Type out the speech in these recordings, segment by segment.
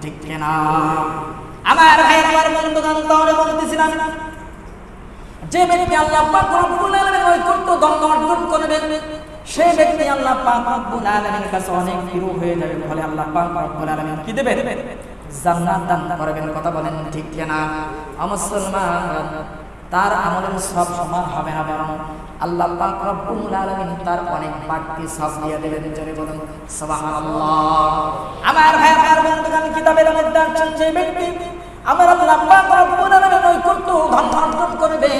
ঠিক কিনা? আমার ভাই আমার বন্ধুগণ, তাহলে বলতেছিলাম যে ব্যক্তি আল্লাহ পাক রব্বুল আলামিনের নৈকট্য ধন্য অর্জন করবে, সেই ব্যক্তি আল্লাহ পাক রব্বুল আলামিনের কাছে অনেক প্রিয় হয়ে যাবে। ফলে আল্লাহ পাক রব্বুল আলামিন কি দেবেন? জান্নাত দান করবেন। কথা বলেন ঠিক কিনা? মুসলমান তার আমলের সব সমান হবে না, বরং আল্লাহ পাক রব্বুল আলামিন তার অনেক বাড়তি সওয়াব দিয়ে দেবেন। জোরে বলুন সুবহানাল্লাহ। আমার ভাই আমার বন্ধুগণ, কিতাবের মধ্যে আছে যে ব্যক্তি আমার আল্লাহ পাক রব্বুল আলামিনের নৈকট্য ধন্য অর্জন করবে,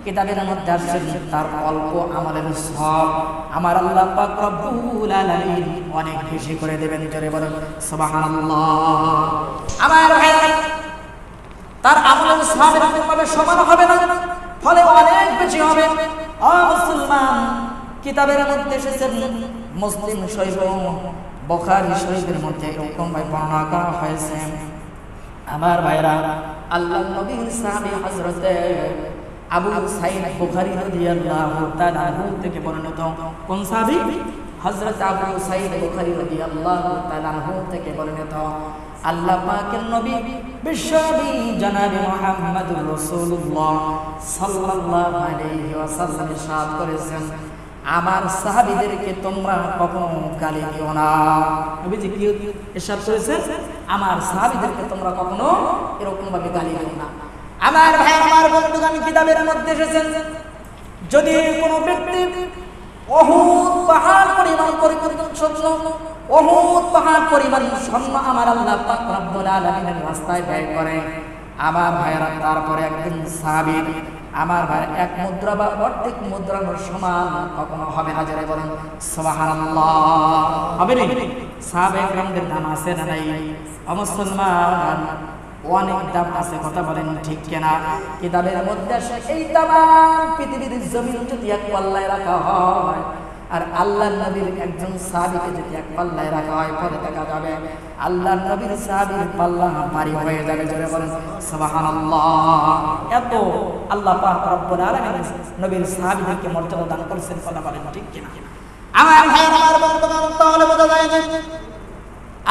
কিতাবের মধ্যে আছে তার অল্প আমলের সওয়াব আমার আল্লাহ পাক রব্বুল আলামিন অনেক বেশি করে দেবেন। জোরে বলুন সুবহানাল্লাহ। আমার ভাই তার আমলের সওয়াব এরকমভাবে সমান হবে না, ফলে অনেক বেশি হবে। ও মুসলমান, কিতাবের মধ্যে এসেছে, মুসলিম শরীফ ও বুখারী শরীফের মধ্যে এরকম ভাবে বর্ণনা করা হয়েছে। আমার ভাইরা, আল্লাহর নবীর সাহাবী হযরত আবু সাঈদ বুখারী রাদিয়াল্লাহু তাআলা আনহু থেকে বর্ণিত। কোন সাহাবী? হযরত আবু সাঈদ বুখারী রাদিয়াল্লাহু তাআলা আনহু থেকে বর্ণিত। আল্লাহ পাকের নবী বিশ্বনবী জনাবে মুহাম্মদুর রাসূলুল্লাহ সাল্লাল্লাহু আলাইহি ওয়াসাল্লাম ইরশাদ করেছেন, আমার সাহাবীদেরকে তোমরা কখনো গালি দিও না। নবীজি কি ইরশাদ করেছেন? আমার সাহাবীদেরকে তোমরা কখনো এরকম ভাবে গালি দিও না। আমার ভাই আমার বন্ধুগণ, কিতাবের মধ্যে এসেছেন, যদি কোনো ব্যক্তি উহুদ পাহাড় পরিমাণ স্বর্ণ, উহুদ পাহাড় পরিমাণ স্বর্ণ আমার আল্লাহ পাক রব্বুল আলামিনের রাস্তায় ব্যয় করে, আমার ভাইরা তারপরে একদিন সাহাবী আমার ভাই এক মুদ্রা বা অর্ধেক মুদ্রার সমান কখনো হবে না। যারা বলেন সুবহানাল্লাহ, হবে না? সাহাবায়ে কেরামদের দাম আছে না নাই? মুসলমান অনেক দাম আছে। কথা বলেন ঠিক কিনা? কিতাবের মধ্যে আসে এই দাম পৃথিবীর জমিন যদি এক পাল্লায় রাখা হয় আর আল্লাহর নবীর একজন সাহাবীকে যদি এক পাল্লায় রাখা হয়, পরে দেখা যাবে আল্লাহর নবীর সাহাবীর পাল্লা ভারী হয়ে যাবে। জোরে বলেন সুবহানাল্লাহ। এত আল্লাহ পাক রব্বুল আলামিন নবীর সাহাবীদেরকে মর্যাদা দান করেছেন। কথা বলেন ঠিক কিনা? আমার ভাই আমার বন্ধুগণ, তাহলে বোঝা যায় যে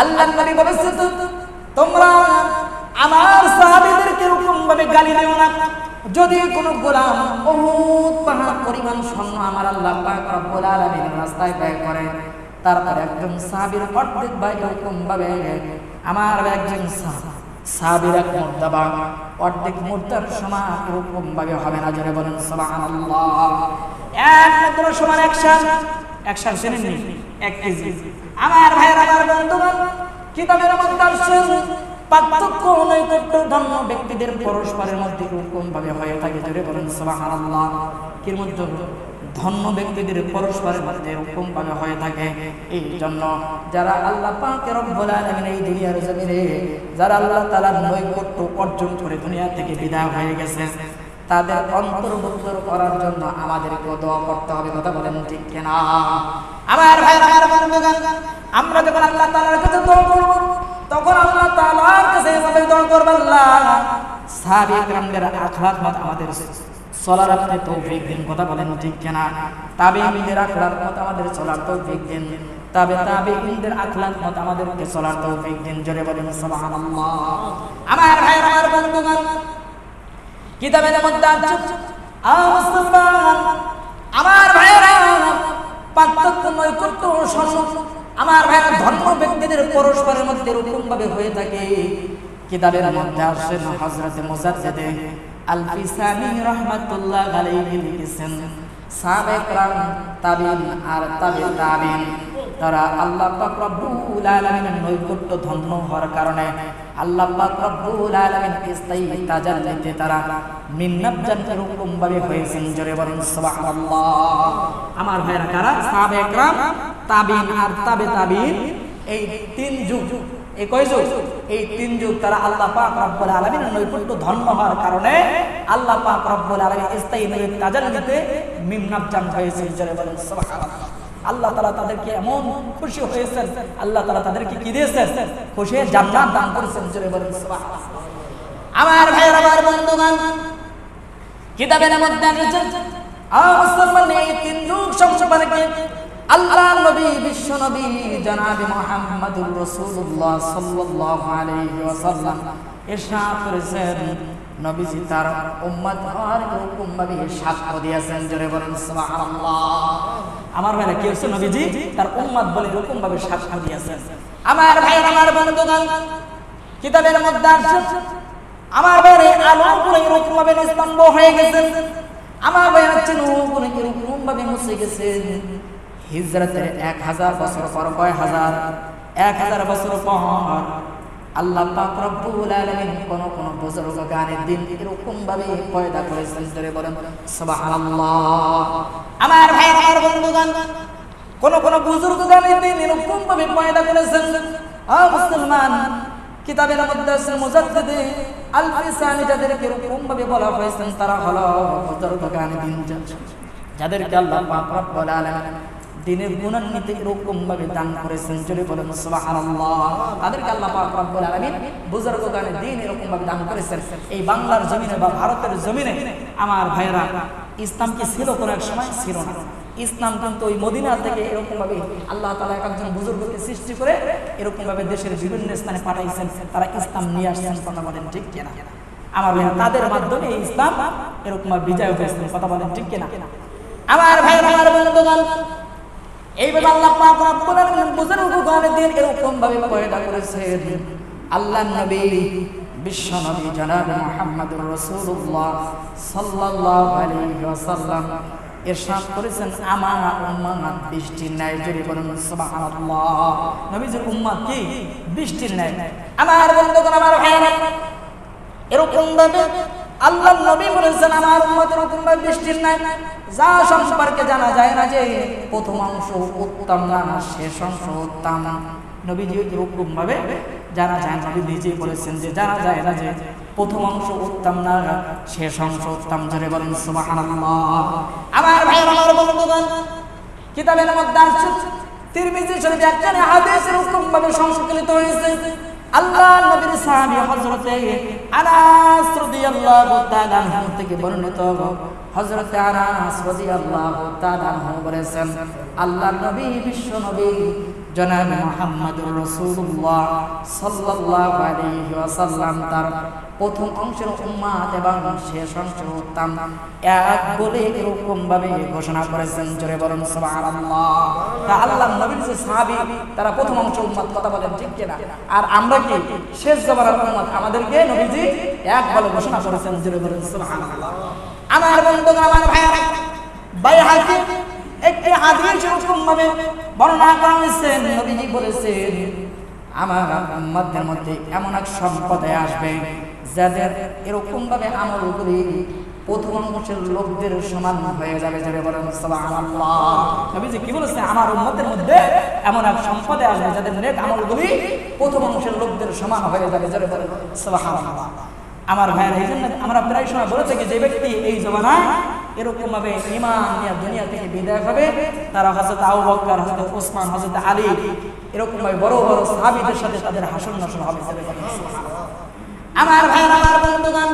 আল্লাহর নবী বলেছেন, তোমরা আমার সাহাবীদেরকে এরকম ভাবে গালি দিও না। যদি কোনো গোলাম উহুদ পাহাড় পরিমাণ স্বর্ণ আমার আল্লাহ পাক রব্বুল আলামিনের রাস্তায় ব্যয় করে, তারপরে একজন সাহাবীর অর্ধেক ব্যয় এরকম ভাবে আমার একজন সাহাবীর এক মুদ্রা বা অর্ধেক মুদ্রার সমান এরকম ভাবে হবে না। জোরে বলেন সুবহানাল্লাহ। এক মুদ্রার সমান এক শাল চেনেন নি? 1 কেজি। আমার ভাইয়ের আমার বন্ধুগণ, কিতাবের মধ্যে আছে পার্থক্য নৈকট্য ধন্য ব্যক্তিদের পরস্পরের মধ্যে এরকম ভাবে হয়ে থাকে। জোরে বলেন সুবহানাল্লাহ। এর মধ্যে ধন্য ব্যক্তিদের পরস্পরের মধ্যে এরকম ভাবে হয়ে থাকে। এই জন্য যারা আল্লাহ পাক রব্বুল আলামিন এই দুনিয়ার জমিনে যারা আল্লাহ তাআলার নৈকট্য অর্জন করে দুনিয়া থেকে বিদায় হয়ে গেছে, তাদের অন্তর্ভুক্ত করার জন্য আমাদেরকে দোয়া করতে হবে। কথা বলেন ঠিক কিনা? আমার ভাই আমার বন্ধুগণ, আমরা যখন আল্লাহ তাআলার কাছে দোয়া করব, তখন আল্লাহ তাআলার কাছে এভাবে দোয়া করব, আল্লাহ সাহাবী کرامদের আখলাক মত আমাদের চলার আপনি তৌফিক দিন। কথা বলেন ঠিক কিনা? তাবেঈনদের আখলাক মত আমাদের চলার তৌফিক দিন। তাবেঈনদের আখলাক মত আমাদেরকে চলার তৌফিক দিন। জোরে বলেন সুবহানাল্লাহ। আমার ভাই আমার বন্ধুগণ, কিতাবের মধ্যে আছে মুসলমান আমার ভাইরা পার্থক্য নৈকট্য স্বর্ণ আমার ভাইরা ধর্ম ব্যক্তিদের পরস্পরের মধ্যে এরকম ভাবে হয়ে থাকে। কিতাবের মধ্যে আছে হযরত মুজাদ্দিদ আল ফিসানি রাহমাতুল্লাহ আলাইহি লিখেছেন, সাহাবায়ে কেরাম তাবিঈন আর তাবিঈন তারা আল্লাহ পাক রব্বুল আলামিনের নৈকট্য ধন্য হওয়ার কারণে আল্লাহ পাক রব্বুল আলামিন ইস্তাই তাজাল্লিতে তারা মিন্নাত জান্নাত এরকম ভাবে হয়েছেন। জোরে বলেন সুবহানাল্লাহ। আমার ভাইরা কারা? সাহাবায়ে কেরাম, তাবিঈন আর তাবিঈন। এই তিন যুগ, এই কয় যুগ? এই তিন যুগ তারা আল্লাহ পাক রব্বুল আলামিনের নৈকট্য ধন্য হওয়ার কারণে আল্লাহ পাক রব্বুল আলামিন ইস্তাই তাজাল্লিতে মিন্নাত জান্নাত হয়েছেন। জোরে বলেন সুবহানাল্লাহ। আল্লাহ তাআলা তাদেরকে এমন খুশি হয়েছেন, আল্লাহ তাআলা তাদেরকে কি দিয়েছেন? খুশি জান্নাত দান করেছেন। জোরে বলেন সুবহানাল্লাহ। আমার ভাইরা আমার বন্ধুগণ, কিতাবের মধ্যে আছে মুসলমান এই তিন যুগ সম্পর্কে আল্লাহ নবী বিশ্ব নবী জনাবে মুহাম্মদুর রাসূলুল্লাহ সাল্লাল্লাহু আলাইহি ওয়াসাল্লাম ইরশাদ করেছেন নবীজি তার উম্মত হওয়ার এরকম ভাবে সাক্ষ্য দিয়েছেন, জোরে বলেন সুবহানাল্লাহ। আমার ভাইরা কি হচ্ছে নবীজি তার উম্মত বলে এরকম ভাবে সাক্ষ্য দিয়েছেন। আমার ভাই আমার বন্ধুগণ কিতাবের মধ্যে আছে আমার ভাইরে আলো করে এরকম ভাবে স্তম্ভ হয়ে গেছে, আমার ভাইরা চিনুগুলো এরকম ভাবে মুছে গেছে। হিজরতের 1000 বছর পর, কয় হাজার, 1000 বছর পর আল্লাহ পাক রব্বুল আলামিন কোন কোন বুজুর্গ গানের দিন এরকম ভাবে পয়দা করেছেন, জোরে বলেন সুবহানাল্লাহ। আমার ভাই আমার বন্ধুগণ কোন কোন বুজুর্গ গানের দিন এরকম ভাবে পয়দা করেছেন। মুসলমান কিতাবের মধ্যে আছে মুজাদ্দিদ আল-ফিসানি যাদেরকে এরকম ভাবে বলা হয়েছে তারা হলো বুজুর্গ গানের দিন যাদেরকে আল্লাহ পাক রব্বুল আলামিন দিনের গুণান্বিত এরকম ভাবে দান করেছেন, জোরে বলেন সুবহানাল্লাহ। তাদেরকে আল্লাহ পাক রব্বুল আলামিন বুজুর্গ গানের দিন এরকম ভাবে দান করেছেন। এই বাংলার জমিনে বা ভারতের জমিনে আমার ভাইরা ইসলাম কি ছিল? কোন এক সময় ছিল না। ইসলাম কিন্তু ওই মদিনা থেকে এরকম ভাবে আল্লাহ তাআলা একজন বুজুর্গকে সৃষ্টি করে এরকম ভাবে দেশের বিভিন্ন স্থানে পাঠাইছেন, তারা ইসলাম নিয়ে আসছেন, কথা বলেন ঠিক কিনা? আমার ভাইরা তাদের মাধ্যমে ইসলাম এরকম ভাবে বিজয় হয়েছে, কথা বলেন ঠিক কিনা? আমার ভাইরা আমার বন্ধুগণ এইভাবে আল্লাহ পাক রব্বুল আলামিন বুজুর্গ গানের দিন এরকম ভাবে পয়দা করেছেন। আল্লাহর নবী বিশ্ব নবী জনাবে মুহাম্মদুর রাসূলুল্লাহ সাল্লাল্লাহু আলাইহি ওয়াসাল্লাম ইরশাদ করেছেন আমার উম্মত বৃষ্টির ন্যায়, জোরে বলেন সুবহানাল্লাহ। নবীজির উম্মত কি বৃষ্টির ন্যায়। আমার বন্ধুগণ আমার ভাইরা এরকম ভাবে আল্লাহর নবী বলেছেন আমার উম্মত এরকম ভাবে বৃষ্টির ন্যায়, যা সম্পর্কে জানা যায় না যে প্রথম অংশ উত্তম না শেষ অংশ উত্তম। নবীজি এরকম ভাবে জানা যায়, নবী নিজেই বলেছেন যে জানা যায় না যে প্রথম অংশ উত্তম না শেষ অংশ উত্তম, জোরে বলেন সুবহানাল্লাহ। আমার ভাই আমার বন্ধুগণ কিতাবের মধ্যে আছে তিরমিজি শরীফে একটা হাদিস এরকম ভাবে সংকলিত হয়েছে। আল্লাহ নবীর সাহাবী হযরতে আনাস রাদিয়াল্লাহু তাআলা আনহু থেকে বর্ণিত, হযরতে আনাস রাদিয়াল্লাহু তাআলা আনহু বলেছেন আল্লাহর নবী বিশ্ব নবী জনাবে মুহাম্মদুর রাসূলুল্লাহ সাল্লাল্লাহু আলাইহি ওয়াসাল্লাম তার প্রথম অংশের উম্মত এবং শেষ অংশের উত্তম এক বলে এরকম ভাবে ঘোষণা করেছেন, জোরে বলেন সুবহানাল্লাহ। তা আল্লাহর নবীর যে সাহাবী তারা প্রথম অংশের উম্মত, কথা বলেন ঠিক কিনা? আর আমরা কি শেষ জামানার উম্মত? আমাদেরকে নবীজি এক বলে ঘোষণা করেছেন, জোরে বলেন সুবহানাল্লাহ। আমার বন্ধুগণ আমার ভাইরা বাইহাকী একটি হাদিস এরকম ভাবে বর্ণনা করা হয়েছে, নবীজি বলেছেন আমার উম্মতের মধ্যে এমন এক সম্প্রদায় আসবে যাদের এরকম ভাবে আমল করি প্রথম অংশের লোকদের সমান হয়ে যাবে, জোরে বলেন সুবহানাল্লাহ। নবীজি কি বলেছে? আমার উম্মতের মধ্যে এমন এক সম্প্রদায় আসবে যাদের নেক আমলগুলি প্রথম অংশের লোকদের সমান হয়ে যাবে, জোরে বলেন সুবহানাল্লাহ। আমার ভাইরা এই জন্য আমরা প্রায় সময় বলে থাকি যে ব্যক্তি এই জমানায় এরকম ভাবে ঈমান নিয়ে দুনিয়া থেকে বিদায় হবে তারা হযরত আবু বকর, হযরত ওসমান, হযরত আলী এরকম ভাবে বড় বড় সাহাবীদের সাথে তাদের হাসর নাসর হবে, জোরে বলেন সুবহানাল্লাহ। আমার ভাইরা আমার বন্ধুগণ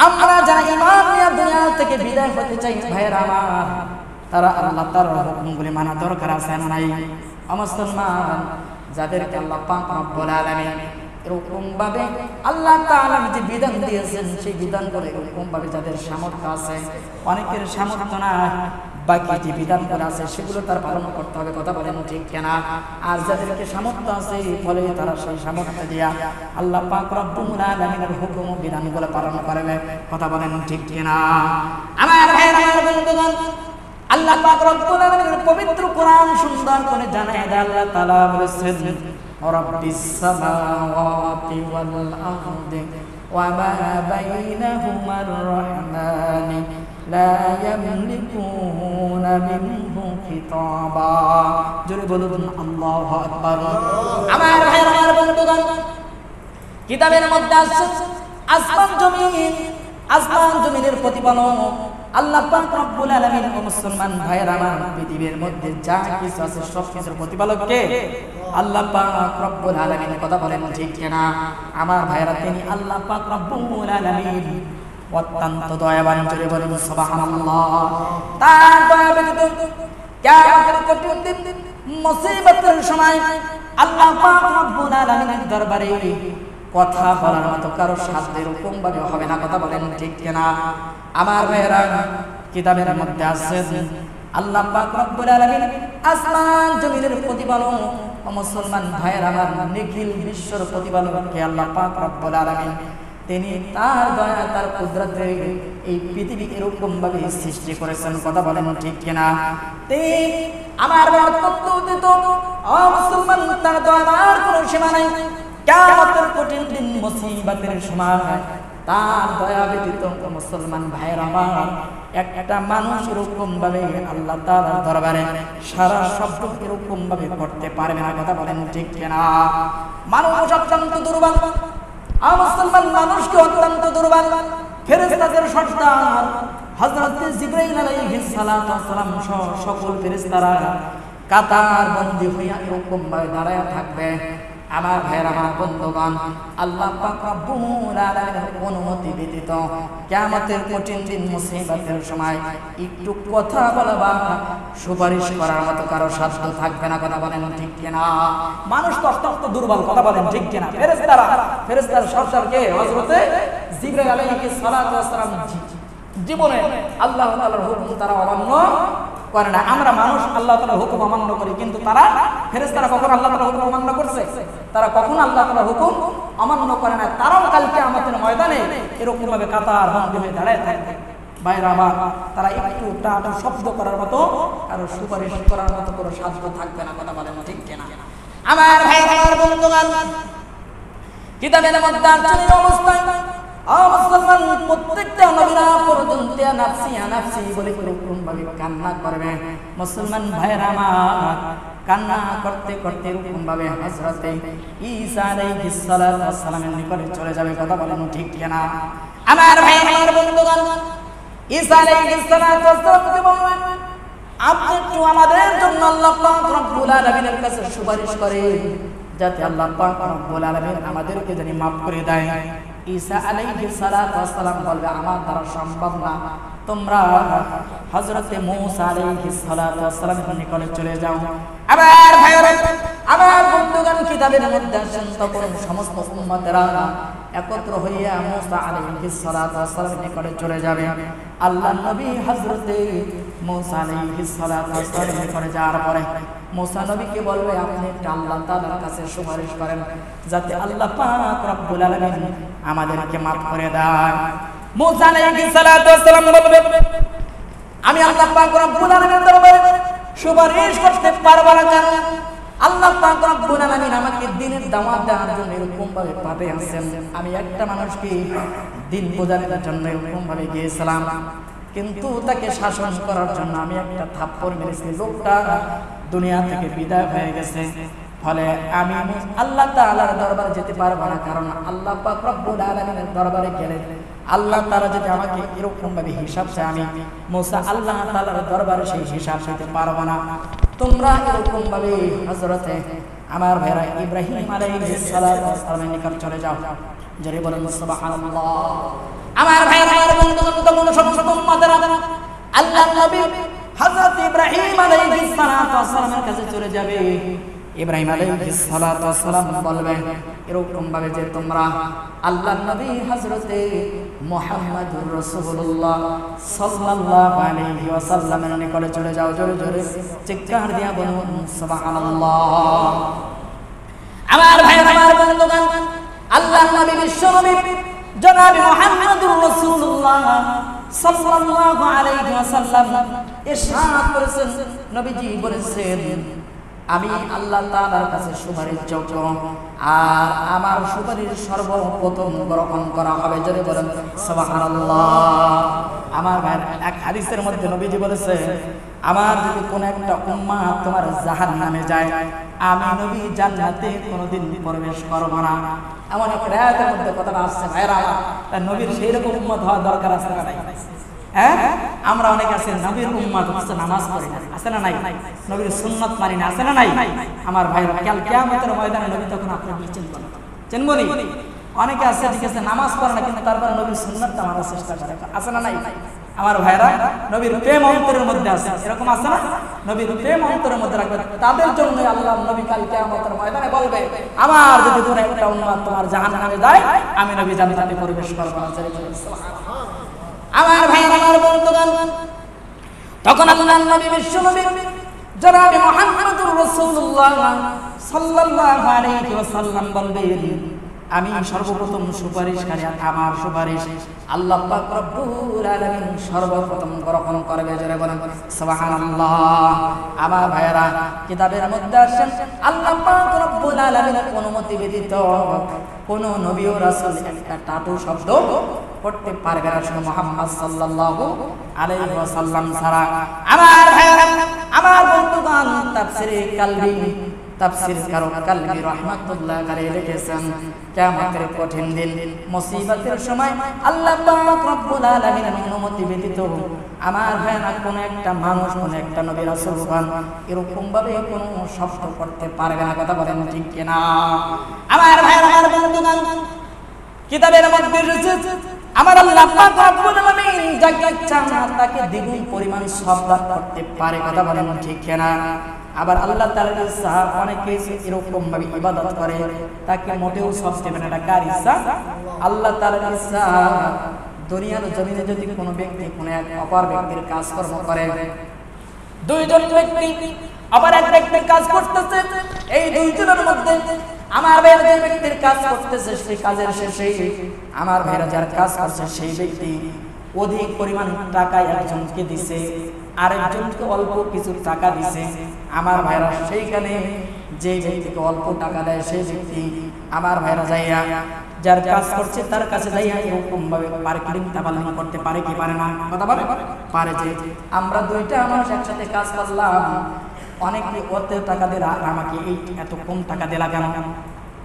আমরা যারা ঈমান নিয়ে দুনিয়া থেকে বিদায় হতে চাই ভাইরা আমার, তারা আল্লাহ তাআলার হুকুমগুলি মানা দরকার আছে না নাই? মুসলমান যাদেরকে আল্লাহ পাক রব্বুল আলামিন এরকম ভাবে আল্লাহ তাআলা যে বিধান দিয়েছেন সেই বিধান করে এরকম ভাবে যাদের সামর্থ্য আছে, অনেকের সামর্থ্য না বাকি যে বিধান করা আছে সেগুলো তার পালন করতে হবে, কথা বলেন ঠিক কিনা? আর যাদেরকে সামর্থ্য আছে ফলে তারা সেই সামর্থ্য দিয়া আল্লাহ পাক রব্বুল আলামিনের হুকুম ও বিধানগুলো পালন করবে, কথা বলেন ঠিক কিনা? আমার ভাইরা আমার বন্ধুগণ আল্লাহ পাক রব্বুল আলামিনের পবিত্র কোরআন সুন্দর করে জানায় দেয়, আল্লাহ তাআলা বলেছেন রাব্বিস সামাওয়াতি ওয়াল আরদি ওয়া মা বাইনাহুমার রাহমানি লা ইয়ামলিকুনা মিনহু খিতাবা, জোরে বলুন আল্লাহু আকবার। আমার ভাইরা আমার বন্ধুগণ কিতাবের মধ্যে আছে আসমান জমিনের প্রতিপালক আল্লাহ পাক রব্বুল আলামিন। ও মুসলমান ভাইরা আমার পৃথিবীর মধ্যে যা কিছু আছে সব কিছুর প্রতিপালক কে? আল্লাহ পাক রব্বুল আলামিন, কথা বলেন ঠিক কিনা? আমার ভাইরা তিনি আল্লাহ পাক রব্বুল আলামিন অত্যন্ত দয়াবান, জোরে বলেন সুবহানাল্লাহ। তার দয়া ব্যতীত কিয়ামতের কঠিন দিন মুসিবতের সময় আল্লাহ পাক রব্বুল আলামিনের দরবারে কথা বলার মতো কারো সাধ্য এরকম ভাবে হবে না। কথা বলেন ঠিক কিনা? আমার ভাইয়েরা, কিতাবের মধ্যে আছে আল্লাহ পাক রব্বুল আলামিন আসমান জমিনের প্রতিপালক ও মুসলমান ভাইয়েরা, আমার নিখিল বিশ্বর প্রতিপালক কে আল্লাহ পাক রব্বুল আলামিন, তিনি তার দয়া তার কুদরতে এই পৃথিবী এরকম ভাবে সৃষ্টি করেছেন। কথা বলেন ঠিক কিনা? তিনি আমার অত্যন্ত উদিত ও মুসলমান, তার দয়ার কোনো সীমা নাই। কিয়ামতের কঠিন দিন মুসিবতের সময় তার দয়া ব্যতীত মুসলমান ভাইয়ের আমার একটা মানুষ এরকম ভাবে আল্লাহ তাআলার দরবারে সারা শব্দ এরকম ভাবে করতে পারবে না। কথা বলেন ঠিক কিনা? মানুষ অত্যন্ত দুর্বল, মুসলমান মানুষকে অত্যন্ত দুর্বল। ফেরেশতাদের সর্দার হযরত জিবরাইল আলাইহিস সালাতু ওয়াস সালাম সহ সকল ফেরেশতারা কাতার বন্দী হইয়া এরকম ভাবে দাঁড়ায় থাকবে। আমার ভাইয়েরা, আমার বন্ধুগণ, আল্লাহ পাক রব্বুল আলামিনের অনুমতি ব্যতীত কিয়ামতের কঠিন দিন মুসিবতের সময় একটু কথা বলবা সুপারিশ করার মতো কারো সাধ্য থাকবে না। কথা বলেন ঠিক কিনা? মানুষ তো অত্যন্ত দুর্বল। কথা বলেন ঠিক কিনা? ফেরেশতার সর্দারকে হযরতে জিবরাইল আলাইহিস সালাতু ওয়াস সালাম জীবনে আল্লাহ তাআলার হুকুম তারা অমান্য করে না। আমরা মানুষ আল্লাহ তাআলার হুকুম অমান্য করি, কিন্তু তারা ফেরেশতারা কখনো আল্লাহ তাআলার হুকুম অমান্য করছে? তারা কখনো আল্লাহ তাআলার হুকুম অমান্য করে না। তারাও কাল কিয়ামতের ময়দানে এরকম ভাবে কাতার বন্দী হয়ে দাঁড়ায় থাকবে। ভাইরা আমার, তারা একটু টাটা শব্দ করার মতো আর সুপারিশ করার মতো কোনো সাধ্য থাকবে না। কথা বলেন ঠিক কিনা? আমার ভাইরা, আমার বন্ধুগণ, কিতাবের মধ্যে আছে অবস্থায় মুসলমান প্রত্যেকটা নবীরা পর্যন্ত নাফসি নাফসি বলে এরকম ভাবে কান্না করবে। মুসলমান ভাইরা আমার কান্না করতে করতে এরকম ভাবে হযরতে ঈসা আলাইহিস সালাতু ওয়াস সালামের নিকটে চলে যাবে। কথা বলেন ঠিক কিনা? আমার ভাই, আমার বন্ধুগণ, ঈসা আলাইহিস সালাতু ওয়াস সালামকে বলবেন, আপনি একটু আমাদের জন্য আল্লাহ পাক রব্বুল আলামিনের কাছে সুপারিশ করেন, যাতে আল্লাহ পাক রব্বুল আলামিন আমাদেরকে জানি maaf করে দেয়। ঈসা আলাইহিস সালাতু ওয়াস সালাম বলবে, আমার দ্বারা সম্ভব না, তোমরা হযরতে মূসা আলাইহিস সালাতু ওয়াস সালামের নিকটে চলে যাও। আবার ভাইরা, আমার বন্ধুগণ, কিতাবের মধ্যে আসেন তখন সমস্ত উম্মতেরা একত্র হইয়া মূসা আলাইহিস সালাতু ওয়াস সালামের নিকটে চলে যাবে। আল্লাহর নবী হযরতে মূসা আলাইহিস সালাতু ওয়াস সালামের নিকটে যাওয়ার পরে মূসা নবীকে বলবে, আপনি আল্লাহ তাআলার কাছে সুপারিশ করেন, যাতে আল্লাহ পাক রব্বুল আলামিন আমাদেরকে maaf করে দেয়। মূসা আলাইহিস সালাতু ওয়াস সালাম বলবে, আমি আল্লাহ পাক রব্বুল আলামিনের দরবারে সুপারিশ করতে পারব না, কারণ আল্লাহ পাক রব্বুল আলামিন আমাকে দ্বীনের দাওয়াত দেওয়ার জন্য এরকম ভাবে পাঠিয়ে আছেন। আমি একটা মানুষকে দ্বীন বোঝানোর জন্য এরকম ভাবে গিয়েছিলাম, কিন্তু তাকে শাসন করার জন্য আমি একটা থাপ্পড় মেরেছি, লোকটা দুনিয়া থেকে বিদায় হয়ে গেছে। ফলে আমি আল্লাহ তাআলার দরবারে যেতে পারবো না, কারণ আল্লাহ পাক রব্বুল আলামিনের দরবারে গেলে আল্লাহ তাআলা যদি আমাকে এরকম ভাবে হিসাব চায়, আমি মূসা আল্লাহ তাআলার দরবারে সেই হিসাব দিতে পারবো না। তোমরা এরকম ভাবে হযরতে আমার ভাইরা ইব্রাহিম আলাইহিস সালাতু ওয়াস সালামের নিকট চলে যাও। জোরে বলেন সুবহানাল্লাহ। আমার ভাইরা, আমার বন্ধুগণ, তোমরা সমস্ত উম্মতেরা আল্লাহর নবী হযরত ইব্রাহিম আলাইহিস সালাতু ওয়াস সালামের কাছে চলে যাবে। ইব্রাহিম আলাইহিস সালাতু ওয়াস সালাম বলবে এরকম ভাবে যে, তোমরা আল্লাহর নবী হযরতে মুহাম্মদুর রাসূলুল্লাহ সাল্লাল্লাহু আলাইহি ওয়াসাল্লামের নিকটে চলে যাও। জোরে জোরে চিৎকার দিয়া বলুন সুবহানাল্লাহ। আমার ভাইরা, আমার বন্ধুগণ, আল্লাহর নবী বিশ্বনবী জনাব মুহাম্মদুর রাসূলুল্লাহ সাল্লাল্লাহু আলাইহি ওয়াসাল্লাম ইরশাদ করেছেন, নবীজি বলেছেন, আমি আল্লাহ তাআলার কাছে সুপারিশ যোগ্য, আর আমার সুপারিশ সর্বপ্রথম গ্রহণ করা হবে। জোরে বলেন সুবহানাল্লাহ। আমার ভাই, এক হাদিসের মধ্যে নবীজি বলেছে, আমার যদি কোন একটা উম্মাত তোমার জাহান্নামে যায়, আমি নবী জান্নাতে কোনোদিন প্রবেশ করব না। এমন এক রায়াতের মধ্যে কথাটা আসছে। ভাইরা, তার নবীর সেই রকম উম্মত হওয়ার দরকার আছে না নাই? হ্যাঁ, আমরা অনেক আছে নবীর উম্মত হচ্ছে, নামাজ পড়ি না, আছে না নাই? নবীর সুন্নাত মানি না, আছে না নাই? আমার ভাইরা, কাল কিয়ামতের ময়দানে নবী তখন আপনাকে চিনবেন, চিনবনি? অনেকে আছে ঠিক আছে নামাজ পড়ে না, কিন্তু তারপরে নবীর সুন্নাতটা মানার চেষ্টা করে, আছে না নাই? আমার ভাইরা, নবীর প্রেম অন্তরের মধ্যে আছে, এরকম আছে না? নবীর প্রেম অন্তরের মধ্যে রাখবে, তাদের জন্য আল্লাহ নবী কাল কিয়ামতের ময়দানে বলবে, আমার যদি কোনো একটা উম্মত তোমার জাহান্নামে যায়, আমি নবী জান্নাতে প্রবেশ করব না। আমার ভাই আমার বন্ধুগণ, তখন আল্লাহর নবী বিশ্ব নবী জনাব মুহাম্মদুর রাসূলুল্লাহ সাল্লাল্লাহু আলাইহি ওয়াসাল্লাম বলবেন, আমি সর্বপ্রথম সুপারিশকারী, আমার সুপারিশ আল্লাহ পাক রব্বুল আলামিন সর্বপ্রথম গ্রহণ করবে। জোরে বলেন সুবহানাল্লাহ। আমার ভাইরা, কিতাবের মধ্যে আসেন আল্লাহ পাক রব্বুল আলামিনের অনুমতি ব্যতীত কোন নবী ও রাসূল একটা টাটু শব্দ করতে পারবে না, শুধু মুহাম্মদ সাল্লাল্লাহু আলাইহি ওয়াসাল্লাম ছাড়া। আমার ভাইরা, আমার বন্ধুগণ, তাফসীরে কালবি, তাফসীর কারো কালবি রাহমাতুল্লাহ আলাইহি লিখেছেন, কিয়ামতের কঠিন দিন, মুসিবতের সময় আল্লাহ পাক রব্বুল আলামিনের অনুমতি ব্যতীত আমার ভাইরা কোন একটা মানুষ, কোন একটা নবী রাসূলগণ এরকম ভাবে কোন শব্দ করতে পারবে না। কথা বলেন ঠিক কিনা? আমার ভাইরা, আমার বন্ধুগণ, কিতাবের মধ্যে রয়েছে আমার আল্লাহ পাক রব্বুল আলামিন যাকে ইচ্ছা তাকে দ্বিগুণ পরিমাণ শব্দ করতে পারে। কথা বলেন ঠিক কিনা? আবার আল্লাহ তাআলার ইচ্ছা অনেকে এরকম ভাবে ইবাদত করে তাকে মোটেও সব দেবে না। এটা কার ইচ্ছা? আল্লাহ তাআলার ইচ্ছা। দুনিয়ার জমিনে যদি কোনো ব্যক্তি কোনো এক অপর ব্যক্তির কাজকর্ম করে, দুইজন ব্যক্তি আবার এক ব্যক্তির কাজ করতেছে, এই দুইজনের মধ্যে আমার ভাইরা যে ব্যক্তির কাজ করতেছে সেই কাজের শেষে আমার ভাইরা যার কাজ করছে সেই ব্যক্তি অধিক পরিমাণ টাকা একজনকে দিছে, আরেকজনকে অল্প কিছু টাকা দিছে। আমার ভাইরা সেইখানে যে ব্যক্তিকে অল্প টাকা দেয় সেই ব্যক্তি আমার ভাইরা যাইয়া যার কাজ করছে তার কাছে যাইয়া এরকম ভাবে মার্কেটিং তাবালিং করতে পারে কি পারে না? কথা বলে পারে। যে আমরা দুইটা মানুষ একসাথে কাজ করলাম, অনেকে অত টাকা দিলা, আমাকে এই এত কম টাকা দিলা কেন?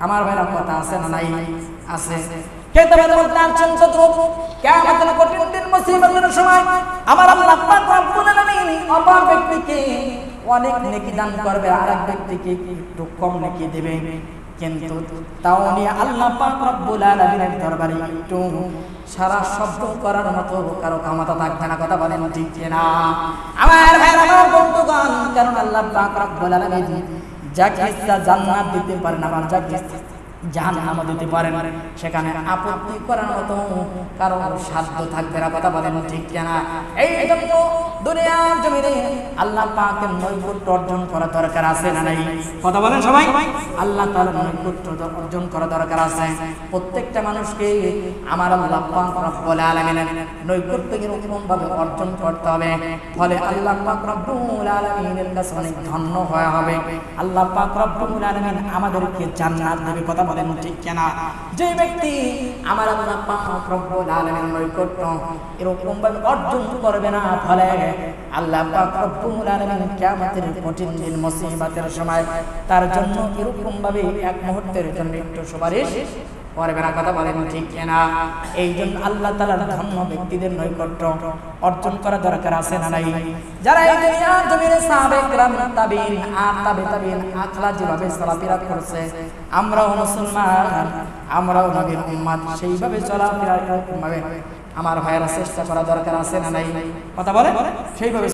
আমার ভাইরা কথা আছে না নাই? আছে। কিতাবের মধ্যে আছেন কিয়ামতের কঠিন দিন, মুসিবতের সময় আমার আল্লাহ পাক রব্বুল আলামিন অপর ব্যক্তিকে অনেক নেকি দান করবে, আরেক ব্যক্তিকে একটু কম নেকি দেবে, কিন্তু তাও নিয়ে আল্লাহ পাক রব্বুল আলামিনের দরবারে একটু সারা শব্দ করার মতো কারো ক্ষমতা থাকবে না। কথা বলেন ঠিক কিনা? আমার ভাইরা, আমার বন্ধুগণ, কারণ আল্লাহ পাক রব্বুল আলামিন যাকে ইচ্ছা জান্নাত দিতে পারেন, আবার যাকে জাহান্নাম দিতে পারেন, সেখানে আপত্তি করার মতো কারো সাধ্য থাকবে না। কথা বলেন ঠিক কিনা? এই জন্য দুনিয়ার জমিনে আল্লাহ পাকের নৈকট্য অর্জন করা দরকার আছে না নাই? কথা বলেন সবাই। আল্লাহ তাআলার নৈকট্য অর্জন করা দরকার আছে। প্রত্যেকটা মানুষকে আমার আল্লাহ পাক রব্বুল আলামিনের নৈকট্য এরকম ভাবে অর্জন করতে হবে, ফলে আল্লাহ পাক রব্বুল আলামিনের কাছে অনেক ধন্য হওয়া হবে। আল্লাহ পাক রব্বুল আলামিন আমাদেরকে জান্নাত দেবে। কথা বলেন ঠিক কিনা? যে ব্যক্তি আমার আল্লাহ পাক রব্বুল আলামিনের নৈকট্য এরকম ভাবে অর্জন করবে না, ফলে আল্লাহ পাক রব্বুল আলামিন কিয়ামতের কঠিন দিন, মুসিবতের সময় তার জন্য এরকম ভাবে এক মুহূর্তের জন্য একটু সুপারিশ করবে না। কথা বলেন ঠিক কিনা? এই জন্য আল্লাহ তাআলার ধন্য ব্যক্তিদের নৈকট্য অর্জন করা দরকার আছে না নাই? যারা এই দুনিয়ার জমিনে সাহাবে কিরাম, তাবিঈন আর তাবে তাবিঈন আখলা যেভাবে চলাফেরা করছে, আমরাও মুসলমান, আমরাও নবীর উম্মত, সেইভাবে চলাফেরা এরকম ভাবে আমার ভাইয়েরা চেষ্টা করা দরকার আছে না নাই? কথা বলে সেইভাবে